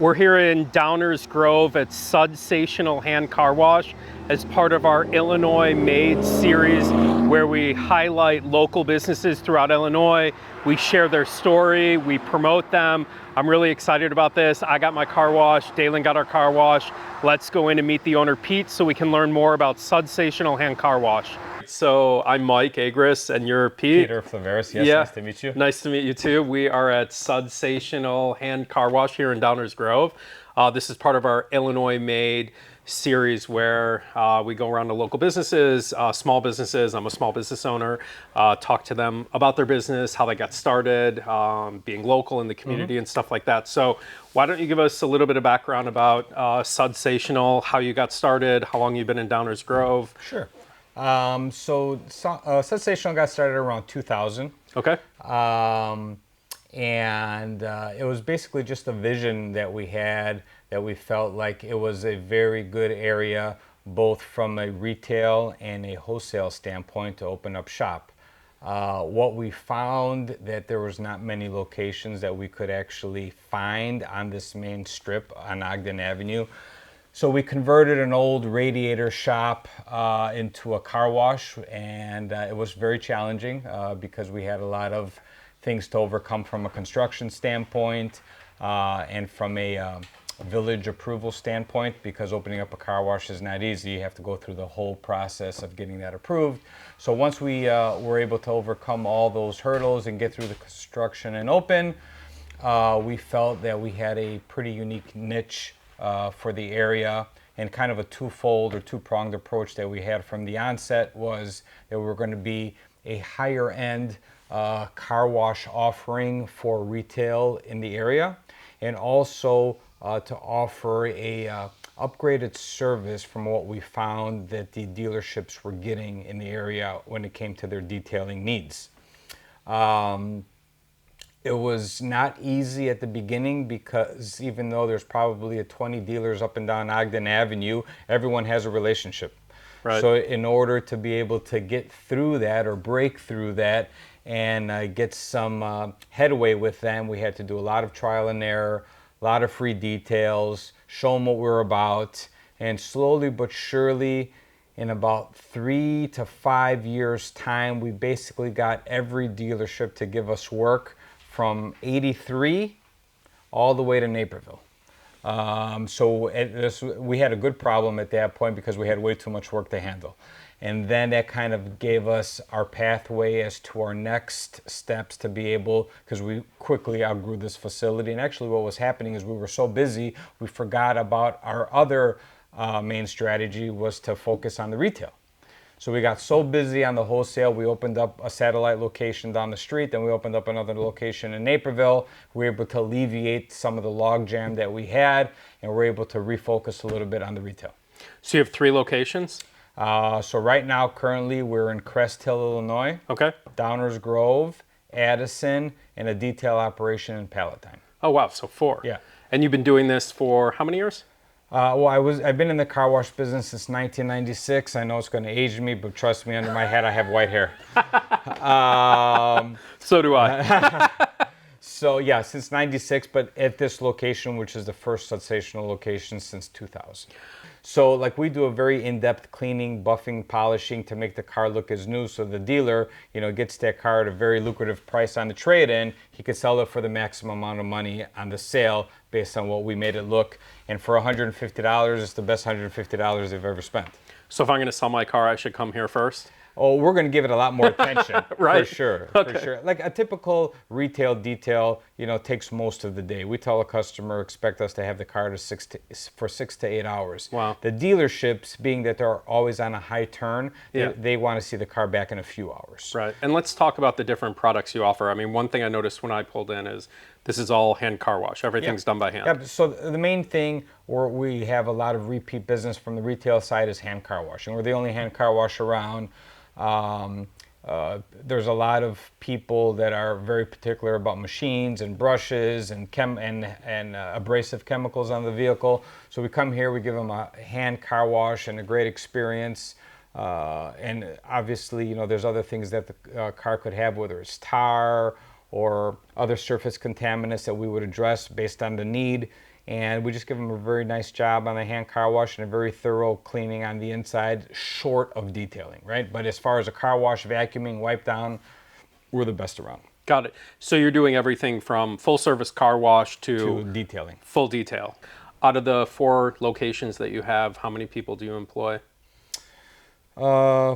We're here in Downers Grove at Sudsational Hand Car Wash as part of our Illinois Made series, where we highlight local businesses throughout Illinois. We share their story, we promote them. I'm really excited about this. I got my car wash, Dalen got our car wash. Let's go in and meet the owner, Pete, so we can learn more about Sudsational Hand Car Wash. So I'm Mike Agris and you're Pete. Peter Flaveris, yes, Yeah. nice to meet you. Nice to meet you too. We are at Sudsational Hand Car Wash here in Downers Grove. This is part of our Illinois Made series where we go around to local businesses, small businesses. I'm a small business owner. Talk to them about their business, how they got started, being local in the community and stuff like that. So why don't you give us a little bit of background about Sudsational, how you got started, how long you've been in Downers Grove? Sure. Sudsational got started around 2000. Okay. It was basically just a vision that we had, that we felt like it was a very good area, both from a retail and a wholesale standpoint, to open up shop. What we found that there was not many locations that we could actually find on this main strip on Ogden Avenue. So we converted an old radiator shop into a car wash, and it was very challenging because we had a lot of things to overcome from a construction standpoint and from a village approval standpoint, because opening up a car wash is not easy. You have to go through the whole process of getting that approved. So once we were able to overcome all those hurdles and get through the construction and open, we felt that we had a pretty unique niche for the area, and kind of a twofold or two-pronged approach that we had from the onset was that we were going to be a higher end car wash offering for retail in the area, and also to offer a upgraded service from what we found that the dealerships were getting in the area when it came to their detailing needs. It was not easy at the beginning, because even though there's probably 20 dealers up and down Ogden Avenue, everyone has a relationship. Right. So in order to be able to get through that or break through that and get some headway with them, we had to do a lot of trial and error, a lot of free details, show them what we're about, and slowly but surely, in about 3 to 5 years' time, we basically got every dealership to give us work from 83 all the way to Naperville. We had a good problem at that point because we had way too much work to handle. And then that kind of gave us our pathway as to our next steps to be able, because we quickly outgrew this facility. And actually what was happening is we were so busy, we forgot about our other main strategy, was to focus on the retail. So we got so busy on the wholesale, we opened up a satellite location down the street, then we opened up another location in Naperville. We were able to alleviate some of the logjam that we had, and we're able to refocus a little bit on the retail. So you have 3 locations? So right now, currently, we're in Crest Hill, Illinois, Okay. Downers Grove, Addison, and a detail operation in Palatine. Oh wow, so 4. Yeah. And you've been doing this for how many years? I've been in the car wash business since 1996. I know it's going to age me, but trust me, under my hat I have white hair. So do I. So yeah, since 96, but at this location, which is the first Sudsational location since 2000. So like, we do a very in-depth cleaning, buffing, polishing to make the car look as new, so the dealer, gets that car at a very lucrative price on the trade-in. He could sell it for the maximum amount of money on the sale based on what we made it look. And for $150, it's the best $150 they've ever spent. So if I'm going to sell my car, I should come here first? Oh, we're going to give it a lot more attention. Right. For sure. Okay. For sure. Like a typical retail detail, takes most of the day. We tell a customer, expect us to have the car for 6 to 8 hours. Wow. The dealerships, being that they're always on a high turn, Yeah. they want to see the car back in a few hours. Right. And let's talk about the different products you offer. I mean, one thing I noticed when I pulled in is this is all hand car wash. Everything's done by hand. Yep. So the main thing where we have a lot of repeat business from the retail side is hand car washing. We're the only hand car wash around. There's a lot of people that are very particular about machines and brushes and abrasive chemicals on the vehicle. So we come here, we give them a hand car wash and a great experience. And obviously, there's other things that the car could have, whether it's tar or other surface contaminants that we would address based on the need. and we just give them a very nice job on the hand car wash and a very thorough cleaning on the inside, short of detailing, right? But as far as a car wash, vacuuming, wipe down, we're the best around. Got it. So you're doing everything from full service car wash To to detailing. full detail. Out of the 4 locations that you have, how many people do you employ? Uh,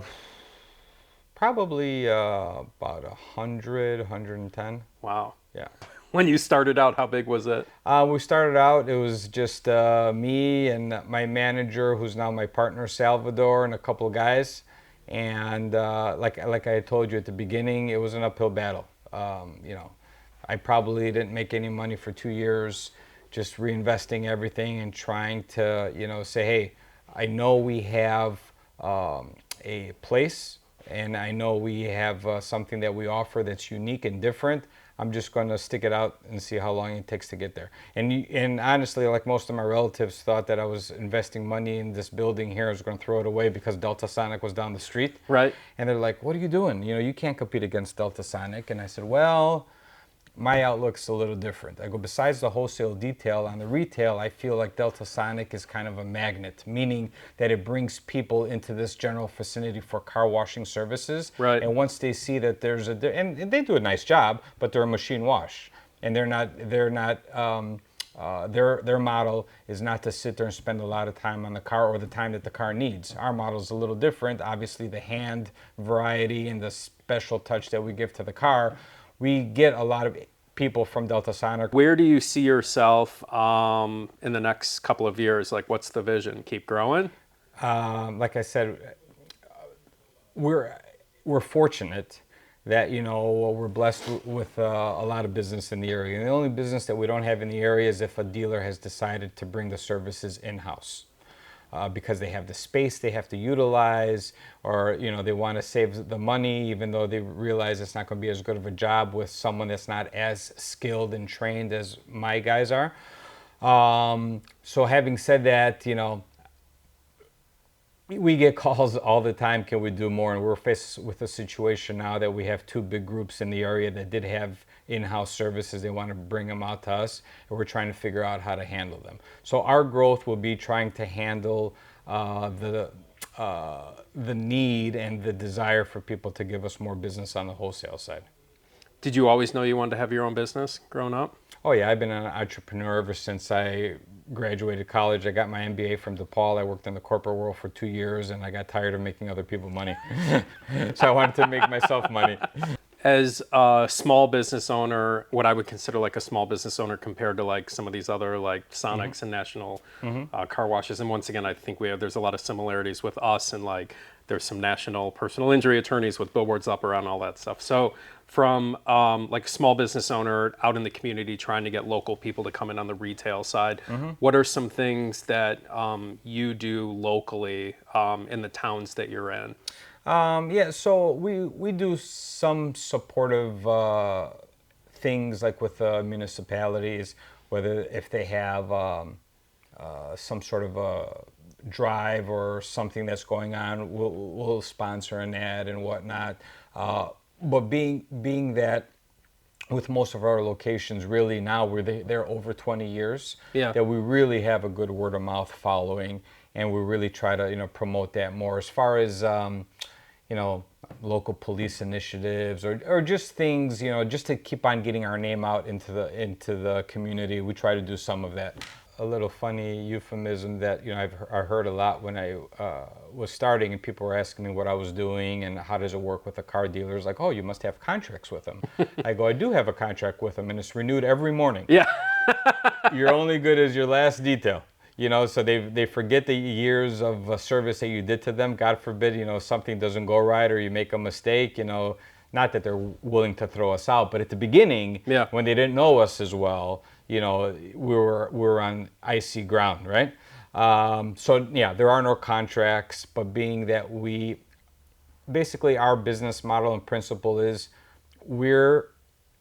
Probably about 100, 110. Wow. Yeah. When you started out, how big was it? We started out, it was just me and my manager, who's now my partner, Salvador, and a couple of guys. And like I told you at the beginning, it was an uphill battle. I probably didn't make any money for 2 years, just reinvesting everything and trying to, say, hey, I know we have a place, and I know we have something that we offer that's unique and different. I'm just going to stick it out and see how long it takes to get there. And honestly, like most of my relatives thought that I was investing money in this building here, I was going to throw it away because Delta Sonic was down the street. Right. And they're like, what are you doing? You can't compete against Delta Sonic. And I said, well, my outlook's a little different. I go, besides the wholesale detail, on the retail, I feel like Delta Sonic is kind of a magnet, meaning that it brings people into this general vicinity for car washing services. Right. And once they see that there's and they do a nice job, but they're a machine wash, and their model is not to sit there and spend a lot of time on the car or the time that the car needs. Our model is a little different. Obviously, the hand variety and the special touch that we give to the car, we get a lot of people from Delta Sonic. Where do you see yourself in the next couple of years? Like, what's the vision? Keep growing? Like I said, we're fortunate that we're blessed with a lot of business in the area. And the only business that we don't have in the area is if a dealer has decided to bring the services in-house. Because they have the space they have to utilize, or they want to save the money, even though they realize it's not going to be as good of a job with someone that's not as skilled and trained as my guys are. So having said that, we get calls all the time, can we do more? And we're faced with a situation now that we have 2 big groups in the area that did have in-house services. They want to bring them out to us, and we're trying to figure out how to handle them. So our growth will be trying to handle the need and the desire for people to give us more business on the wholesale side. Did you always know you wanted to have your own business growing up? Oh yeah, I've been an entrepreneur ever since I graduated college. I got my MBA from DePaul. I worked in the corporate world for 2 years, and I got tired of making other people money. So I wanted to make myself money. As a small business owner, what I would consider like a small business owner compared to like some of these other like Sonics and national car washes. And once again, I think there's a lot of similarities with us, and like there's some national personal injury attorneys with billboards up around all that stuff. So from like a small business owner out in the community trying to get local people to come in on the retail side, what are some things that you do locally in the towns that you're in? So we do some supportive things like with municipalities, whether if they have some sort of a drive or something that's going on, we'll sponsor an ad and whatnot. But being that with most of our locations, really now they're over 20 years, that we really have a good word of mouth following, and we really try to promote that more. As far as local police initiatives or just things, just to keep on getting our name out into the community, we try to do some of that. A little funny euphemism that I heard a lot when I was starting, and people were asking me what I was doing and how does it work with the car dealers. Like, oh, you must have contracts with them. I go, I do have a contract with them, and it's renewed every morning. Yeah. You're only good as your last detail. So they forget the years of service that you did to them. God forbid, something doesn't go right or you make a mistake, not that they're willing to throw us out, but at the beginning, when they didn't know us as well, we were on icy ground, right? There are no contracts, but being that basically our business model and principle is we're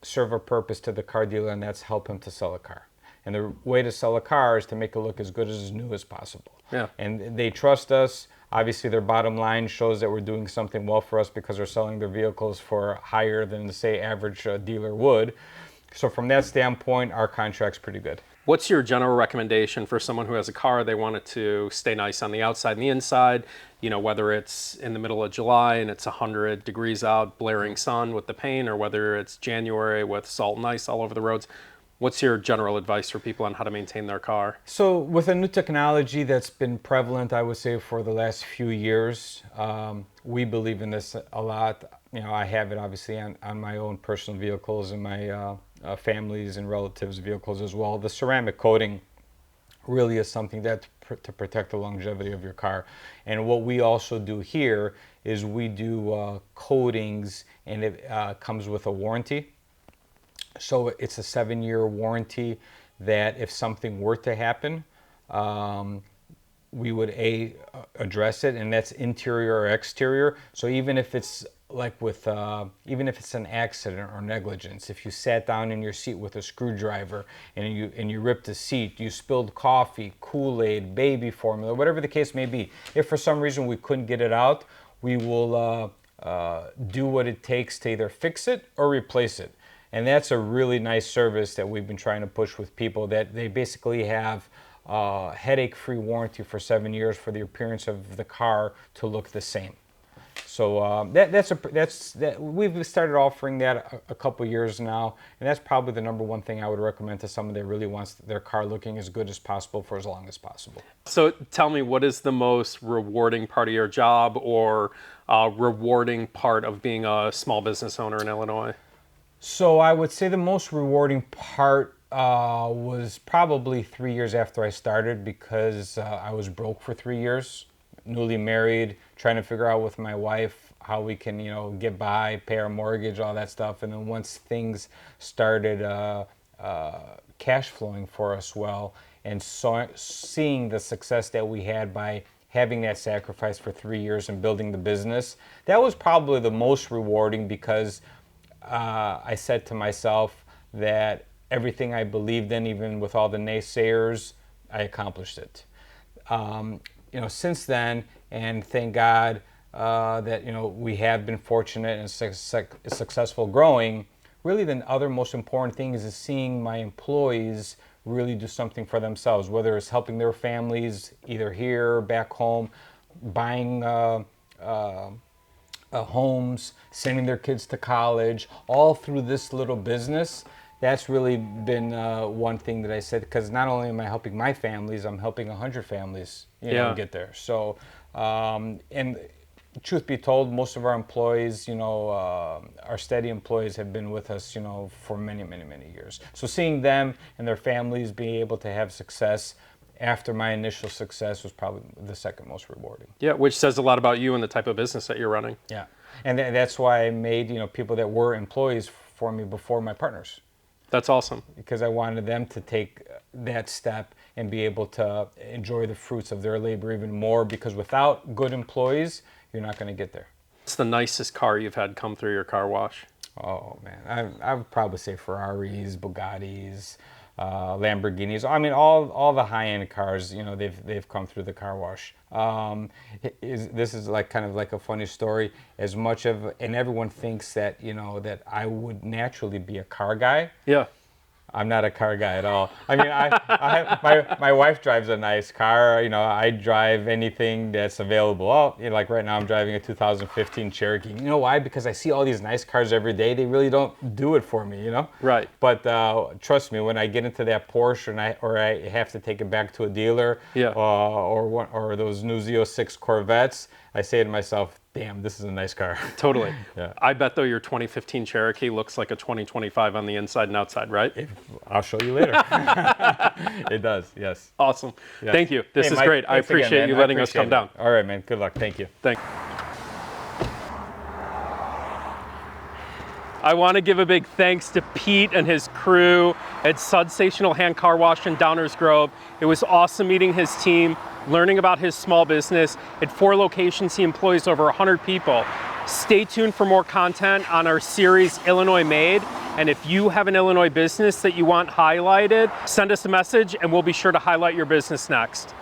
serve a purpose to the car dealer, and that's help him to sell a car. And the way to sell a car is to make it look as good as new as possible. Yeah. And they trust us. Obviously, their bottom line shows that we're doing something well for us because they're selling their vehicles for higher than, say, average dealer would. So from that standpoint, our contract's pretty good. What's your general recommendation for someone who has a car, they want it to stay nice on the outside and the inside, whether it's in the middle of July and it's 100 degrees out, blaring sun with the paint, or whether it's January with salt and ice all over the roads? What's your general advice for people on how to maintain their car? So with a new technology that's been prevalent, I would say for the last few years, we believe in this a lot. I have it obviously on my own personal vehicles and my families and relatives' vehicles as well. The ceramic coating really is something that to protect the longevity of your car. And what we also do here is we do coatings, and it comes with a warranty. So it's a 7-year warranty that if something were to happen, we would address it, and that's interior or exterior. So even if it's like even if it's an accident or negligence, if you sat down in your seat with a screwdriver and you ripped the seat, you spilled coffee, Kool-Aid, baby formula, whatever the case may be, if for some reason we couldn't get it out, we will do what it takes to either fix it or replace it. And that's a really nice service that we've been trying to push with people, that they basically have headache-free warranty for 7 years for the appearance of the car to look the same. So we've started offering that a couple years now, and that's probably the number one thing I would recommend to someone that really wants their car looking as good as possible for as long as possible. So tell me, what is the most rewarding part of your job, or rewarding part of being a small business owner in Illinois? So I would say the most rewarding part was probably 3 years after I started, because I was broke for 3 years, newly married, trying to figure out with my wife how we can, get by, pay our mortgage, all that stuff. And then once things started cash flowing for us well, and seeing the success that we had by having that sacrifice for 3 years and building the business, that was probably the most rewarding, because I said to myself that everything I believed in, even with all the naysayers, I accomplished it. Since then, and thank God that we have been fortunate and successful growing. Really, the other most important thing is seeing my employees really do something for themselves, whether it's helping their families either here or back home, buying homes, sending their kids to college, all through this little business. That's really been one thing that I said, because not only am I helping my families, I'm helping 100 families, get there. So, and truth be told, most of our employees, our steady employees have been with us, for many, many, many years. So seeing them and their families be able to have success after my initial success was probably the second most rewarding. Yeah, which says a lot about you and the type of business that you're running. Yeah, and that's why I made, people that were employees for me before my partners. That's awesome. Because I wanted them to take that step and be able to enjoy the fruits of their labor even more, because without good employees, you're not going to get there. What's the nicest car you've had come through your car wash? Oh, man. I would probably say Ferraris, Bugattis, Lamborghinis. I mean, all the high-end cars, they've come through the car wash. This is kind of like a funny story. As much of, and everyone thinks that, that I would naturally be a car guy. Yeah. I'm not a car guy at all. I mean, my wife drives a nice car. I drive anything that's available. Oh, like right now I'm driving a 2015 Cherokee. You know why? Because I see all these nice cars every day. They really don't do it for me, Right. But trust me, when I get into that Porsche or I have to take it back to a dealer, yeah, or those new Z06 Corvettes, I say to myself, damn, this is a nice car. Totally. Yeah. I bet, though, your 2015 Cherokee looks like a 2025 on the inside and outside, right? I'll show you later. It does, yes. Awesome. Yeah. Thank you. This is Mike, great. I appreciate you letting us come down. All right, man. Good luck. Thank you. Thanks. I want to give a big thanks to Pete and his crew at Sudsational Hand Car Wash in Downers Grove. It was awesome meeting his team, learning about his small business. At 4 locations, he employs over 100 people. Stay tuned for more content on our series, Illinois Made. And if you have an Illinois business that you want highlighted, send us a message and we'll be sure to highlight your business next.